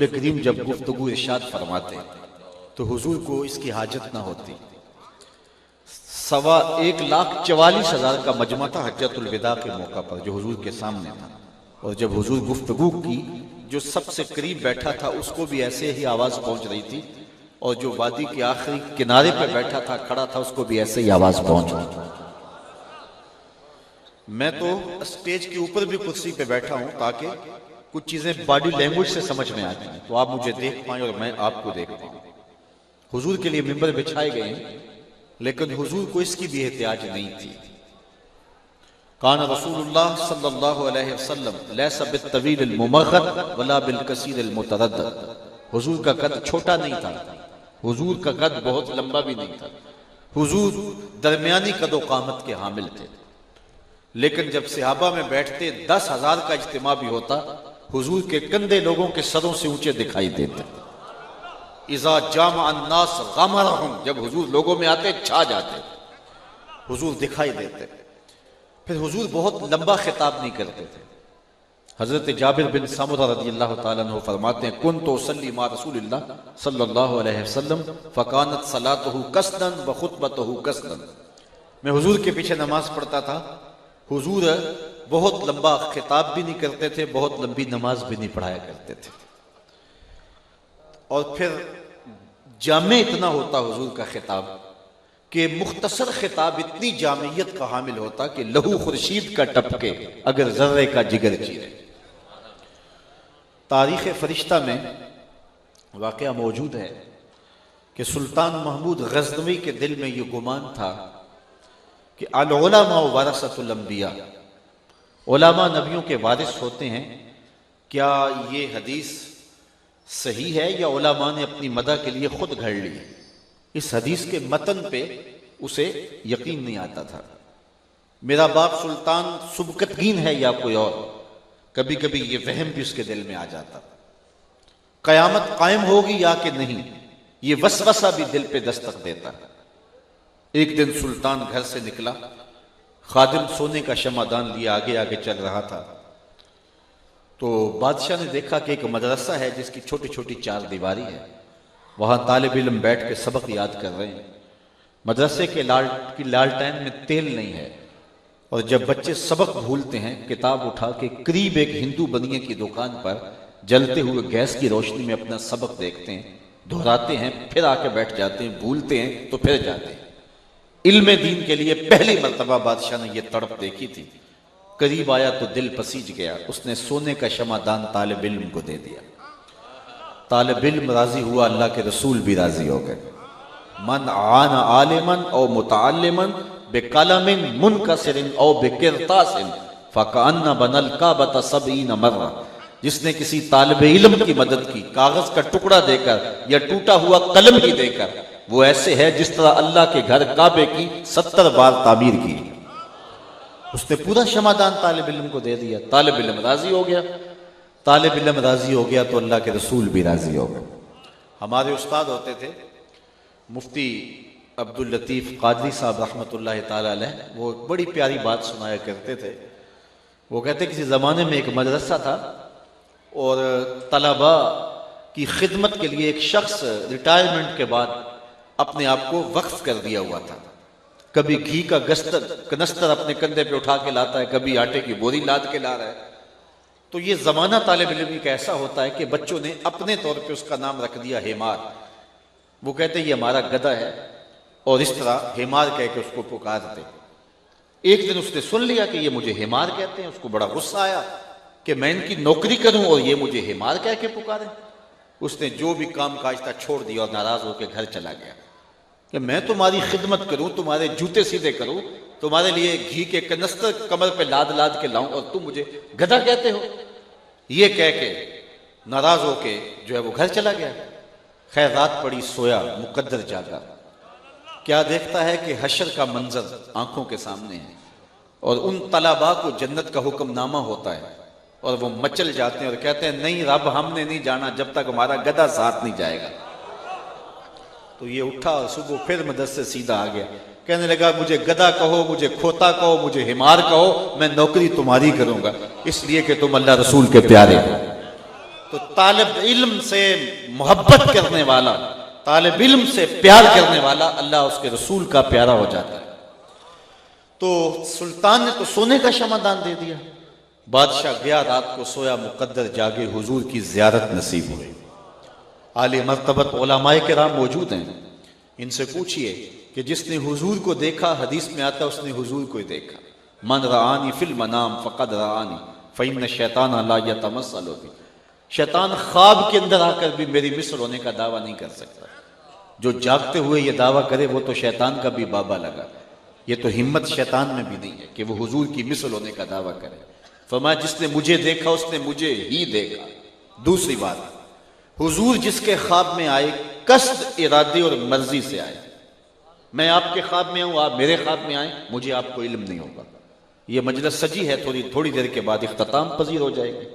करीम जब गुफ्तगू इरशाद फरमाते तो हुजूर को इसकी हाजत ना होती। 1,44,000 का मजमा था हज्जतुल विदा के मौका पर जो हुजूर के सामने था, और जब हुजूर गुफ्तगू की जो सबसे करीब बैठा था उसको भी ऐसे ही आवाज पहुंच रही थी, और जो वादी के आखिरी किनारे पर बैठा था खड़ा था उसको भी ऐसे ही आवाज पहुंच रही थी। मैं तो स्टेज के ऊपर भी कुर्सी पे बैठा हूं ताकि कुछ चीजें बॉडी लैंग्वेज से समझ में आती हैं, तो आप मुझे देख पाएं और मैं आपको देख पाऊं। हुजूर के लिए मिंबर बिछाए गए हैं, लेकिन हुजूर को इसकी भी एहतियाज नहीं थी। कान रसूलुल्लाह सल्लल्लाहु अलैहि वसल्लम लैसा बित्तवील अल-मुमग़्ग़द वला बिल-कसीर अल-मुतरद्दद। हुजूर का कद छोटा नहीं था, हुजूर का कद बहुत लंबा भी नहीं था, हुजूर दरमियानी कदो कामत के हामिल थे। लेकिन जब सहाबा में बैठते 10,000 का इज्तिमा भी होता, हुजूर के कंधे लोगों के सरों से ऊंचे दिखाई देते। इज़ा जामा अन्नास गमरहुम, जब हुजूर लोगों में आते छा जाते, हुजूर दिखाई देते। फिर हुजूर बहुत लंबा खिताब नहीं करते थे। हजरत जाबिर बिन समुरा रज़ियल्लाहु ताला अन्हु फरमाते हैं, कुन्तु उसल्ली मा रसूलिल्लाह सल्लल्लाहु अलैहि वसल्लम फकानत सलातुहु कसदन व खुतबतुहु कसदन। मैं हुजूर के पीछे नमाज पढ़ता था, हुजूर बहुत लंबा खिताब भी नहीं करते थे, बहुत लंबी नमाज भी नहीं पढ़ाया करते थे। और फिर जामे इतना होता हुजूर का खिताब कि मुख्तसर खिताब इतनी जामियत का हामिल होता कि लहू खुर्शीद का टपके अगर जर्रे का जिगर चीरे। तारीख फरिश्ता में वाकया मौजूद है कि सुल्तान महमूद गज़नवी के दिल में यह गुमान था कि अल-उलमा वरसतुल अंबिया, उलमा नबियों के वारिस होते हैं। क्या ये हदीस सही है या उलमा ने अपनी मदह के लिए खुद घड़ ली? इस हदीस के मतन पे उसे यकीन नहीं आता था। मेरा बाप सुल्तान सुबकतगीन है या कोई और, कभी कभी ये वहम भी उसके दिल में आ जाता। कयामत कायम होगी या कि नहीं, ये वसवसा भी दिल पे दस्तक देता। एक दिन सुल्तान घर से निकला, खादिम सोने का शमादान लिए आगे आगे चल रहा था, तो बादशाह ने देखा कि एक मदरसा है जिसकी छोटी छोटी 4 दीवारी है, वहां तालिब इल्म बैठ के सबक याद कर रहे हैं। मदरसे के लालटेन में तेल नहीं है, और जब बच्चे सबक भूलते हैं किताब उठा के करीब एक हिंदू बनिए की दुकान पर जलते हुए गैस की रोशनी में अपना सबक देखते हैं, दोहराते हैं, फिर आके बैठ जाते हैं, भूलते हैं तो फिर जाते हैं। इल्म दीन के लिए पहली मर्तबा बादशाह ने यह तड़प देखी थी। करीब आया तो दिल पसीज गया, उसने सोने का शमादान तालिब इल्म को दे दिया। तालिब इल्म राजी हुआ, अल्लाह के रसूल भी राजी हो गए। मन आना आलिमन और मुतअल्लिमन बिकलमिन मुनकसिरिन और बिकिरतासिन फकअन्ना बनल काबत सबईन मर्रा। जिसने किसी तालिब इल्म की मदद की कागज का टुकड़ा देकर या टूटा हुआ कलम ही देकर, वो ऐसे है जिस तरह अल्लाह के घर काबे की 70 बार तामीर की। उसने पूरा शमादान तालिब इल्म को दे दिया, तालिब इल्म राजी हो गया। तालिब इल्म राजी हो गया तो अल्लाह के रसूल भी राजी हो गए। हमारे उस्ताद होते थे मुफ्ती अब्दुल लतीफ कादरी साहब रहमतुल्लाह ताला अलैह, वो बड़ी प्यारी बात सुनाया करते थे। वो कहते किसी ज़माने में एक मदरसा था और तलबा की खिदमत के लिए एक शख्स रिटायरमेंट के बाद अपने आप को वक्फ कर दिया हुआ था। कभी घी का कनस्तर अपने कंधे पे उठा के लाता है, कभी आटे की बोरी लाद के ला रहा है। तो ये जमाना तालिब इल्म का ऐसा होता है कि बच्चों ने अपने तौर पे उसका नाम रख दिया हेमार। वो कहते ये हमारा गधा है, और इस तरह हेमार कह के उसको पुकारते। एक दिन उसने सुन लिया कि ये मुझे हेमार कहते हैं, उसको बड़ा गुस्सा आया कि मैं इनकी नौकरी करूं और ये मुझे हेमार कह के पुकारे। उसने जो भी काम काज था छोड़ दिया और नाराज होकर घर चला गया कि मैं तुम्हारी खिदमत करूं, तुम्हारे जूते सीधे करूं, तुम्हारे लिए घी के कनस्तर कमर पे लाद लाद के लाऊं और तुम मुझे गधा कहते हो। ये कह के नाराज होके जो है वो घर चला गया। खैर रात पड़ी, सोया, मुकद्दर जागा। क्या देखता है कि हशर का मंजर आंखों के सामने है और उन तलबा को जन्नत का हुक्मनामा होता है, और वो मचल जाते हैं और कहते हैं नहीं रब हमने नहीं जाना जब तक हमारा गधा साथ नहीं जाएगा। तो ये उठा और सुबह फिर मदरसे सीधा आ गया, कहने लगा मुझे गधा कहो, मुझे खोता कहो, मुझे हिमार कहो, मैं नौकरी तुम्हारी करूंगा, इसलिए कि तुम अल्लाह रसूल के प्यारे हो। तो तालिब इल्म से मोहब्बत करने वाला, तालिब इल्म से प्यार करने वाला अल्लाह उसके रसूल का प्यारा हो जाता है। तो सुल्तान ने तो सोने का शमादान दे दिया। बादशाह गया, रात को सोया, मुकद्दर जागे, हुजूर की ज़ियारत नसीब हुई। आले मर्तबत उलमाए किराम मौजूद हैं, इनसे पूछिए कि जिसने हुजूर को देखा, हदीस में आता उसने हुजूर को ही देखा। मन रानी फिल मनाम फ़क़द रानी फ़इन्न शैतान ला यतमस्सलु बी। शैतान ख्वाब के अंदर आकर भी मेरी मिस्र होने का दावा नहीं कर सकता। जो जागते हुए ये दावा करे वो तो शैतान का भी बाबा लगा। ये तो हिम्मत शैतान में भी नहीं है कि वो हुजूर की मिस्र होने का दावा करे। फरमाया जिसने मुझे देखा उसने मुझे ही देखा। दूसरी बात, हुजूर जिसके ख्वाब में आए कस्द, इरादे और मर्जी से आए। मैं आपके ख्वाब में हूं, आप मेरे ख्वाब में आए, मुझे आपको इल्म नहीं होगा। ये मजलिस सजी है, थोड़ी देर के बाद इख्तिताम पजीर हो जाएगी।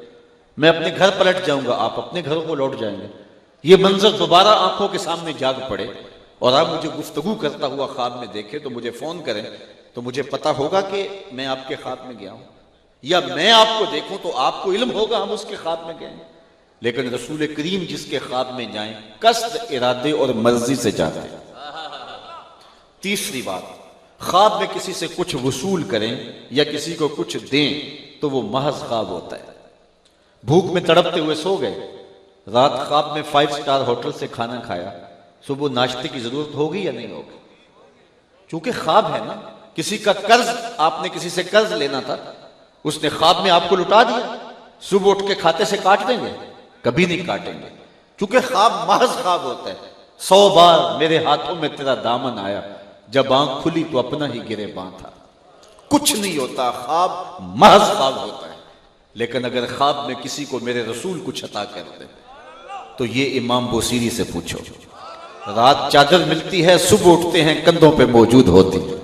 मैं अपने घर पलट जाऊंगा, आप अपने घरों को लौट जाएंगे। ये मंजर दोबारा आंखों के सामने जाग पड़े और आप मुझे गुफ्तगू करता हुआ ख्वाब में देखें तो मुझे फोन करें, तो मुझे पता होगा कि मैं आपके ख्वाब में गया हूं, या मैं आपको देखूं तो आपको इल्म होगा हम उसके ख्वाब में गए। लेकिन रसूल करीम जिसके ख्वाब में जाएं कस्द, इरादे और मर्जी से जाते हैं। तीसरी बात, ख्वाब में किसी से कुछ वसूल करें या किसी को कुछ दें तो वो महज ख्वाब होता है। भूख में तड़पते हुए सो गए, रात ख्वाब में 5 स्टार होटल से खाना खाया, सुबह नाश्ते की जरूरत होगी या नहीं होगी? चूंकि ख्वाब है ना, किसी का कर्ज, आपने किसी से कर्ज लेना था, उसने ख्वाब में आपको लुटा दिया, सुबह उठ के खाते से काट देंगे? कभी नहीं काटेंगे, क्योंकि ख्वाब महज ख्वाब होता है। 100 बार मेरे हाथों में तेरा दामन आया, जब आंख खुली तो अपना ही गिरेबां था। कुछ नहीं होता, ख्वाब महज ख्वाब होता है। लेकिन अगर ख्वाब में किसी को मेरे रसूल कुछ अता कर दे तो ये इमाम बुसीरी से पूछो। रात चादर मिलती है, सुबह उठते हैं कंधों पे मौजूद होती है।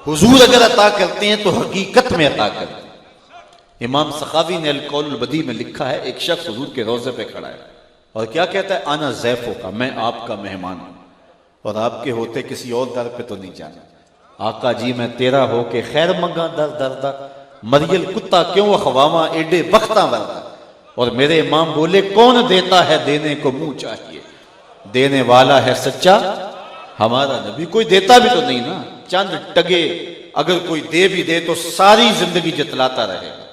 हुजूर अगर अता करते हैं तो हकीकत में अता करते हैं। इमाम सखावी ने अल-कौल बदी में लिखा है, एक शख्स हुजूर के रोजे पे खड़ा है और क्या कहता है, आना ज़ैफ़ो का, मैं आपका मेहमान हूं और आपके होते किसी और दर पे तो नहीं जाना। आका जी मैं तेरा हो के खैर मंगा दर दरदा, मरियल कुत्ता क्यों अखवामा एडे बख्ता वरदा। और मेरे इमाम बोले कौन देता है, देने को मुंह चाहिए, देने वाला है सच्चा हमारा नबी। कोई देता भी तो नहीं ना, चंद टगे अगर कोई दे भी दे तो सारी जिंदगी जतलाता रहेगा।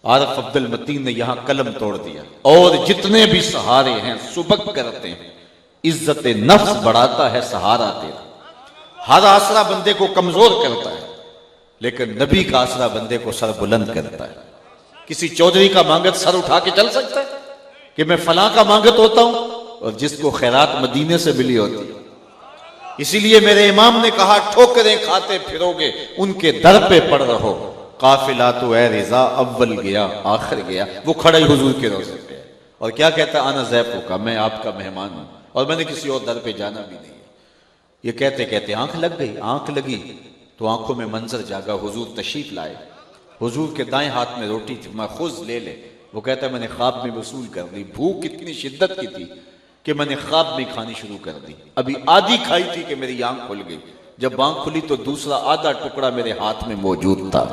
आरिफ अब्दुल मतीन ने यहां कलम तोड़ दिया, और जितने भी सहारे हैं सुबक करते हैं, इज्जत नफ्स बढ़ाता है सहारा तेरा। हर आसरा बंदे को कमजोर करता है, लेकिन नबी का आसरा बंदे को सर बुलंद करता है। किसी चौधरी का मांगत सर उठा के चल सकता है कि मैं फलां का मांगत होता हूं, और जिसको खैरात मदीने से मिली होती है। इसीलिए मेरे इमाम ने कहा, ठोकरें खाते फिरोगे उनके दर पे पड़ रहो, काफिला तो ए रिजा अव्वल गया आखिर गया। वो खड़े हुजूर के रोज़े पे और क्या कहता, आना ज़ैफ़ो का, मैं आपका मेहमान हूं और मैंने किसी और दर पे जाना भी नहीं। ये कहते कहते आंख लग गई। आंख लगी तो आंखों में मंजर जागा, हुजूर तशरीफ लाए, हुजूर के दाएं हाथ में रोटी थी, खुद ले ले। वो कहता है मैंने ख्वाब में वसूल कर दी। भूख इतनी शिद्दत की थी कि मैंने ख्वाब में खानी शुरू कर दी। अभी आधी खाई थी कि मेरी आंख खुल गई। जब आंख खुली तो दूसरा आधा टुकड़ा मेरे हाथ में मौजूद था।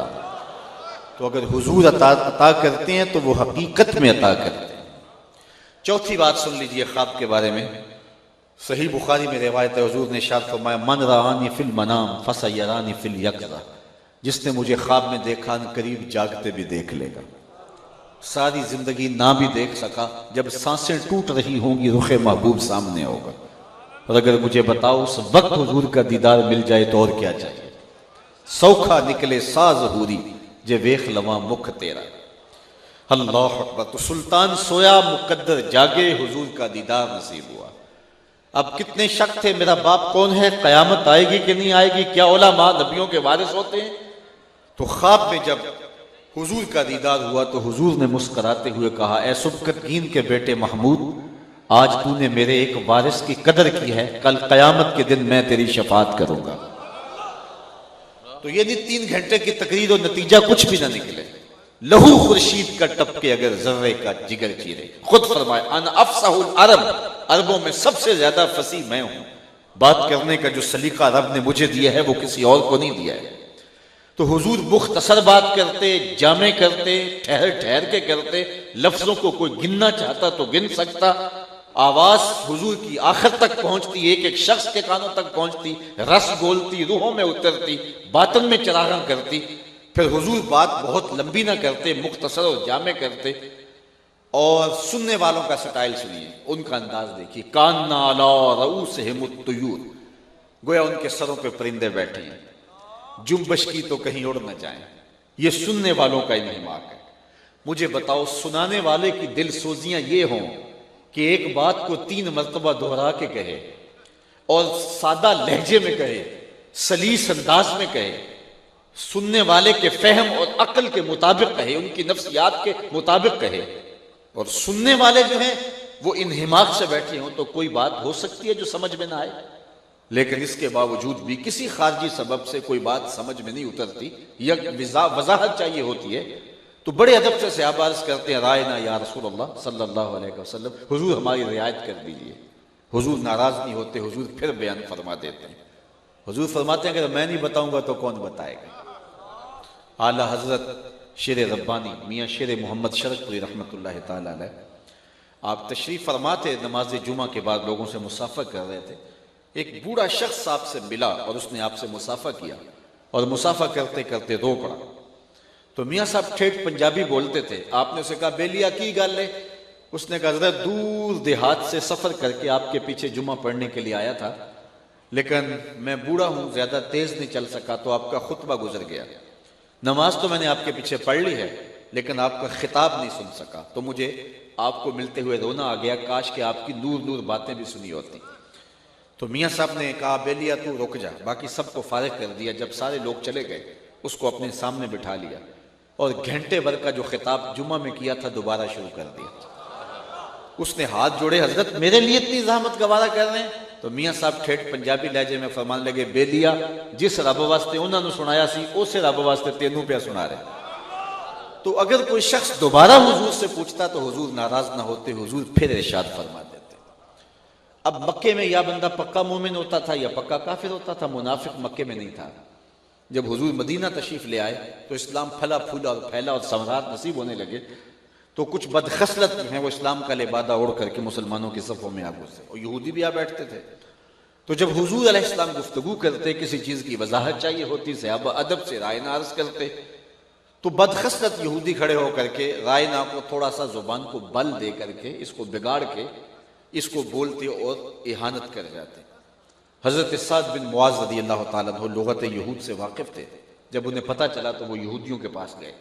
तो अगर हुजूर अता करते हैं तो वो हकीकत में अता करते हैं। चौथी बात सुन लीजिए ख्वाब के बारे में। सही बुखारी में रिवायत है, हुजूर ने इरशाद फरमाया, मन रानी फिल मनाम फसयरानी फिल यक़ज़ा। जिसने मुझे ख्वाब में देखा न करीब जागते भी देख लेगा। सारी जिंदगी ना भी देख सका, जब सांसें टूट रही होंगी रुखे महबूब सामने होगा। और अगर मुझे बताओ उस वक्त हुजूर का दीदार मिल जाए तो और क्या चाहिए। सौखा निकले साज हूरी जे वेख लवा मुख तेरा। अल्लाह अकबर। तो सुल्तान सोया, मुकद्दर जागे, हुजूर का दीदार नसीब हुआ। अब कितने शक थे, मेरा बाप कौन है, कयामत आएगी कि नहीं आएगी, क्या उलमा नबियों के वारिस होते हैं। तो ख्वाब में जब हुजूर का दीदार हुआ तो हुजूर ने मुस्कुराते हुए कहा, ऐ सुबकतगीन के बेटे महमूद, आज तूने मेरे एक वारिस की कदर की है, कल कयामत के दिन मैं तेरी शफात करूंगा। तो ये नहीं 3 घंटे की तकरीर और नतीजा कुछ भी ना निकले। लहू खुर्शीद का टपके अगर जर्रे का जिगर चीरे। खुद फरमाए, अन अफसहुल अरब, अरबों में सबसे ज्यादा फसी मैं हूं। बात करने का जो सलीका रब ने मुझे दिया है वो किसी और को नहीं दिया है। तो हुजूर मुख्तसर बात करते, जामे करते, ठहर ठहर के करते, लफ्जों को कोई गिनना चाहता तो गिन सकता। आवाज हुजूर की आखिर तक पहुंचती, एक एक शख्स के कानों तक पहुंचती, रस गोलती, रूहों में उतरती, बातन में चरागन करती। फिर हुजूर बात बहुत लंबी ना करते, मुख्तसर और जामे करते। और सुनने वालों का स्टाइल सुनिए, उनका अंदाज देखिए। कान्ना अला रऊसिहिमुत तुयूर, गोया उनके सरों पे परिंदे बैठे हैं, जुम्बश की तो कहीं उड़ न जाए। ये सुनने वालों का इंहिमाक है। मुझे बताओ, सुनाने वाले की दिल सोजियां ये हों कि एक बात को 3 मरतबा दोहरा के कहे और सादा लहजे में कहे, सलीस अंदाज में कहे, सुनने वाले के फहम और अक्ल के मुताबिक कहे, उनकी नफ्सियात के मुताबिक कहे। और सुनने वाले जो हैं वो इन्हिमाक से बैठे हों तो कोई बात हो सकती है जो समझ में ना आए। लेकिन इसके बावजूद भी किसी खारजी सबब से कोई बात समझ में नहीं उतरती या वजाहत चाहिए होती है, तो बड़े अदब से सहाबा अर्ज करते हैं, रायना या रसूलल्लाह सल्लल्लाहु अलैहि वसल्लम, हुजूर हमारी रियायत कर दीजिए। हुजूर नाराज नहीं होते, हुजूर फिर बयान फरमा देते हैं। हुजूर फरमाते हैं, अगर मैं नहीं बताऊंगा तो कौन बताएगा। आला हजरत शेर रब्बानी मियाँ शेर मोहम्मद शरफपुरी रहमतुल्लाह ताला अलैह, आप तशरीफ फरमाते, नमाज जुमा के बाद लोगों से मुसाफा कर रहे थे। एक बूढ़ा शख्स आपसे मिला और उसने आपसे मुसाफा किया और मुसाफा करते करते रो पड़ा। तो मियाँ साहब ठेठ पंजाबी बोलते थे। आपने उसे कहा, बेलिया की गल है? उसने कहा, जरा दूर देहात से सफर करके आपके पीछे जुमा पढ़ने के लिए आया था, लेकिन मैं बूढ़ा हूं, ज्यादा तेज नहीं चल सका, तो आपका खुतबा गुजर गया। नमाज तो मैंने आपके पीछे पढ़ ली है, लेकिन आपका खिताब नहीं सुन सका, तो मुझे आपको मिलते हुए रोना आ गया। काश कि आपकी नूर नूर बातें भी सुनी होती। तो मियाँ साहब ने कहा, बेलिया तू रुक जा। बाकी सबको फारिग कर दिया। जब सारे लोग चले गए, उसको अपने सामने बिठा लिया और घंटे भर का जो खिताब जुमा में किया था दोबारा शुरू कर दिया। उसने हाथ जोड़े, हजरत मेरे लिए इतनी जहमत गवारा कर रहे हैं? तो मियाँ साहब ठेठ पंजाबी लहजे में फरमान लगे, बेलिया जिस रब वास्ते उन्होंने सुनाया सी, उस रब वास्ते तेनू पे सुना रहे। तो अगर कोई शख्स दोबारा हुजूर से पूछता तो हुजूर नाराज ना होते, हुजूर फिर इरशाद फरमा देते। अब मक्के में या बंदा पक्का मोमिन होता था या पक्का काफिर होता था, मुनाफिक मक्के में नहीं था। जब हुजूर मदीना तशरीफ ले आए तो इस्लाम फला फूला और फैला और समरात नसीब होने लगे। तो कुछ बदखसलत हैं, वो इस्लाम का लिबादा ओढ़ करके मुसलमानों के सफ़ों में आ घुसे और यहूदी भी आ बैठते थे। तो जब हुजूर अलैहिस्सलाम गुफ्तगू करते, किसी चीज़ की वजाहत चाहिए होती, सहाबा अदब से रायना अर्ज करते, तो बदखसलत यहूदी खड़े होकर के रायना को थोड़ा सा जुबान को बल दे करके, इसको बिगाड़ के इसको बोलते और इहानत कर जाते। हज़रत साद बिन मुआज़ रज़ियल्लाहु ताला अन्हु लुगत यहूद से वाकिफ़ थे। जब उन्हें पता चला तो वो यहूदियों के पास गए,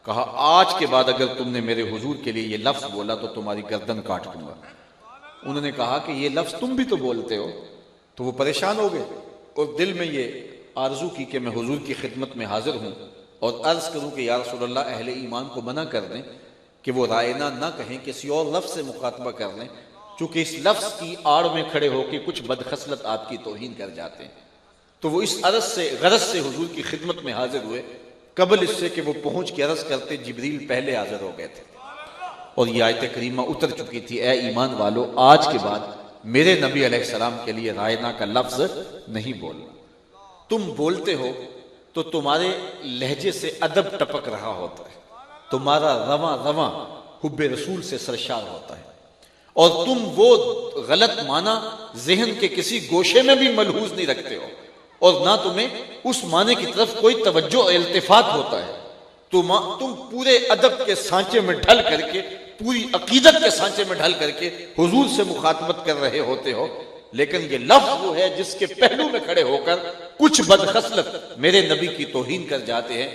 कहा, आज के बाद अगर तुमने मेरे हुजूर के लिए ये लफ्ज़ बोला तो तुम्हारी गर्दन काट दूंगा। उन्होंने कहा कि ये लफ्ज़ तुम भी तो बोलते हो। तो वो परेशान हो गए और दिल में ये आरजू की कि मैं हुजूर की खिदमत में हाजिर हूँ और अर्ज करूँ कि या रसूलल्लाह, अहले ईमान को मना कर दें कि वो रायना ना कहें, किसी और लफ्ज़ से मुखातबा कर लें, चूंकि इस लफ्ज़ की आड़ में खड़े होकर कुछ बदखसलत आपकी तौहीन कर जाते हैं। तो वो इस गरज से हुजूर की खिदमत में हाजिर हुए, कबल इससे कि वो पहुंच के अर्ज करते जिब्रील पहले हाजिर हो गए थे और ये आयत करीमा उतर चुकी थी, ए ईमान वालों, आज के बाद मेरे नबी अलैहिस्सलाम के लिए रायना का लफ्ज नहीं बोलना। तुम बोलते हो तो तुम्हारे लहजे से अदब टपक रहा होता है, तुम्हारा रवा रवा हुब्बे रसूल से सरशार होता है और तुम वो गलत माना जहन के किसी गोशे में भी मलहूज नहीं रखते हो और ना तुम्हें उस माने की तरफ कोई तवज्जो और इल्तिफात होता है। तुम पूरे अदब के सांचे में ढल करके, पूरी अकीदत के सांचे में ढल करके हुजूर से मुखातबत कर रहे होते हो, लेकिन ये लफ्ज वो है जिसके पहलू में खड़े होकर कुछ बदखसलत मेरे नबी की तौहीन कर जाते हैं।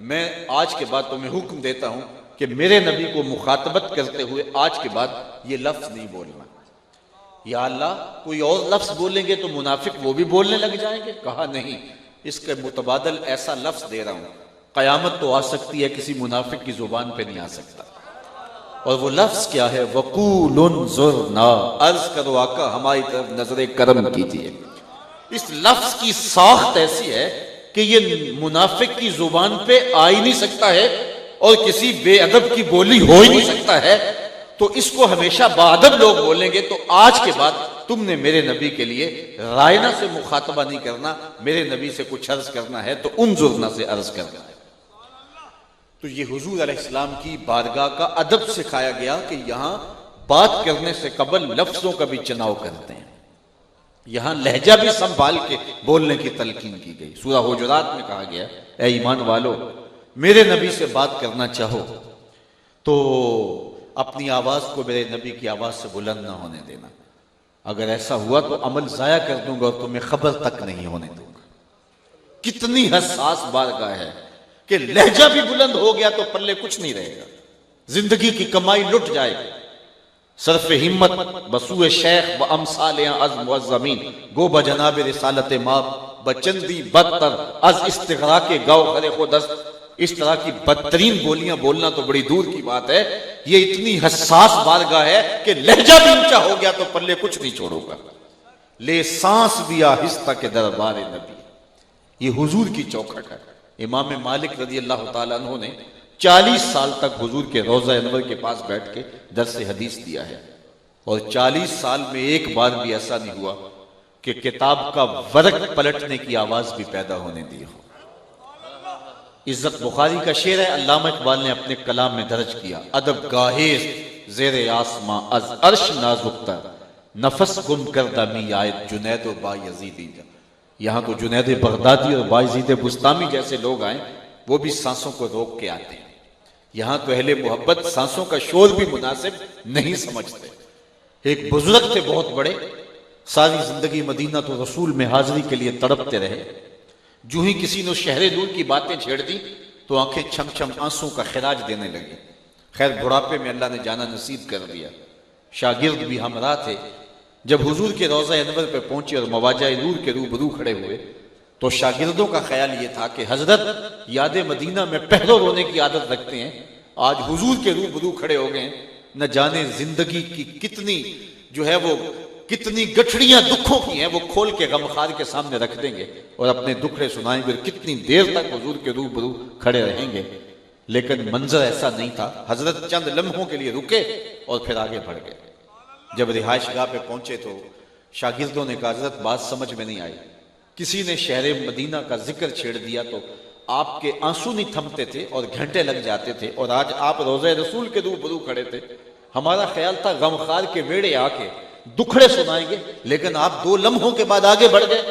मैं आज के बाद तुम्हें हुक्म देता हूं कि मेरे नबी को मुखातबत करते हुए आज के बाद ये लफ्ज नहीं बोलना। या अल्लाह, कोई और लफ्ज बोलेंगे तो मुनाफिक वो भी बोलने लग जाएंगे। कहा नहीं, इसके मुतबादल ऐसा लफ्ज दे रहा हूं, कयामत तो आ सकती है, किसी मुनाफिक की जुबान पे नहीं आ सकता। और वो लफ्ज क्या है? वकूलुन ज़ुरना, अर्ज करो आका हमारी तरफ नजरे करम कीजिए। इस लफ्ज की साख्त ऐसी है कि ये मुनाफिक की जुबान पे आ ही नहीं सकता है और किसी बेअदब की बोली हो ही नहीं सकता है। तो इसको हमेशा बाअदब लोग बोलेंगे तो आज के बाद तुमने मेरे नबी के लिए रायना से मुखातबा नहीं करना, मेरे नबी से कुछ अर्ज करना है तो उनजुरना से अर्ज करना है। तो ये हुजूर अलैहिस्सलाम की बारगाह का अदब सिखाया गया कि यहां बात करने से कबल लफ्जों का भी चुनाव करते हैं, यहां लहजा भी संभाल के बोलने की तलकीन की गई। सूरह हुजुरात में कहा गया, ऐ ईमान वालो, मेरे नबी से बात करना चाहो तो अपनी आवाज को मेरे नबी की आवाज से बुलंद ना होने देना, अगर ऐसा हुआ तो अमल जाया कर दूंगा और तुम्हें खबर तक नहीं होने दूंगा। कितनी हसास बारगाह है कि लहजा भी बुलंद हो गया तो पल्ले कुछ नहीं रहेगा, जिंदगी की कमाई लुट जाएगी। सरफ हिम्मत बसूए शेख व अमसाल अज़्म व ज़मीन गो बजनाब रिसालत माब बचंदी बदतर अज इस्तिगरा के गाँव खरे खुदस्त। इस तरह की बदतरीन बोलियां बोलना तो बड़ी दूर की बात है, ये इतनी हसास बारगाह है कि लहजा भी ऊंचा हो गया तो पल्ले कुछ नहीं छोड़ूंगा। ले सांस भी आहिस्ता के दरबार नबी, ये हुजूर की चौखट है। इमाम मालिक रज़ी अल्लाह तआला अन्हु ने 40 साल तक हुजूर के रोज़ा अनवर के पास बैठ के दर्स हदीस दिया है, और 40 साल में एक बार भी ऐसा नहीं हुआ कि किताब का वर्क पलटने की आवाज भी पैदा होने दी हो। इज्जत बुखारी का शेर है, अल्लामा इकबाल ने अपने कलाम में दर्ज किया, अदब गाहेज ज़ेरे आसमां अज अर्श नाजुकता नफस गुम करदा मी आयत जुनैद व बायज़ीदी। यहां तो जुनैद बगदादी और बायज़ीद बुस्तामी जैसे लोग आए, वो भी सांसों को रोक के आते हैं। यहां तो अहले मोहब्बत सांसों का शोर भी मुनासिब नहीं समझते। एक बुजुर्ग थे बहुत बड़े, सारी जिंदगी मदीना तो रसूल में हाजिरी के लिए तड़पते रहे। जो ही किसी ने शहरे दूर की बातें छेड़ दी तो आंखें छम छम आंसू का खिराज देने लगी। खैर बुढ़ापे में अल्लाह ने जाना नसीब कर दिया। शागिर्द भी हमरा थे। जब हुजूर के रोज़ा अनवर पे पहुंचे और मवाजा नूर के रूबरू खड़े हुए तो शागिर्दों का ख्याल ये था कि हजरत याद मदीना में पहलो रोने की आदत रखते हैं, आज हुजूर के रूबरू खड़े हो गए, न जाने जिंदगी की कितनी जो है वो कितनी गठड़ियां दुखों की हैं वो खोल के गमखार के सामने रख देंगे और अपने दुखड़े सुनाएंगे, कितनी देर तक हुजूर के रूबरू खड़े रहेंगे। लेकिन मंजर ऐसा नहीं था। हजरत चंद लम्हों के लिए रुके और फिर आगे बढ़ गए। जब रिहाइश गाह पे पहुंचे तो शागिर्दों ने कहा, हजरत बात समझ में नहीं आई, किसी ने शहर मदीना का जिक्र छेड़ दिया तो आपके आंसू नहीं थमते थे और घंटे लग जाते थे, और आज आप रोज़े रसूल के रूबरू खड़े थे। हमारा ख्याल था गमखार के वेड़े आके दुखड़े सुनाएंगे, लेकिन आप 2 लम्हों के बाद आगे बढ़ गए।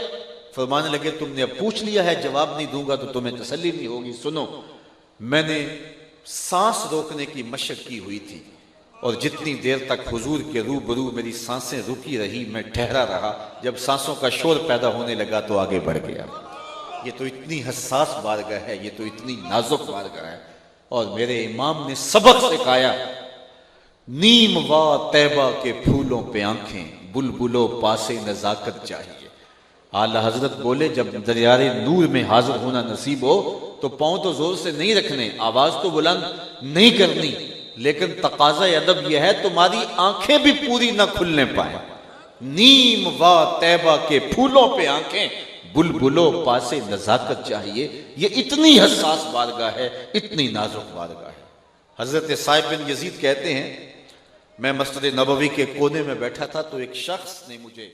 फरमाने लगे, तुमने अब पूछ लिया है, जवाब नहीं दूंगा तो तुम्हें तसल्ली नहीं होगी। सुनो, मैंने सांस रोकने की मशक की हुई थी और जितनी देर तक हुजूर के रूबरू मेरी सांसें रुकी रही मैं ठहरा रहा, जब सांसों का शोर पैदा होने लगा तो आगे बढ़ गया। ये तो इतनी हसास बारगाह है, ये तो इतनी नाजुक बारगाह है। और मेरे इमाम ने सबक सिखाया, नीम व तैबा के फूलों पे आंखें, बुलबुलो पासे नजाकत चाहिए। आला हजरत बोले, जब दरियारे नूर में हाजिर होना नसीब हो तो पांव तो जोर से नहीं रखने, आवाज तो बुलंद नहीं करनी, लेकिन तकाजा अदब यह है तुम्हारी आंखें भी पूरी ना खुलने पाए। नीम व तैबा के फूलों पे आंखें, बुलबुलो पासे नजाकत चाहिए। ये इतनी हसास बारगाह है, इतनी नाजुक बारगाह है। हजरत साहिब बिन यजीद कहते हैं, मैं मस्जिद नबवी के कोने में बैठा था तो एक शख्स ने मुझे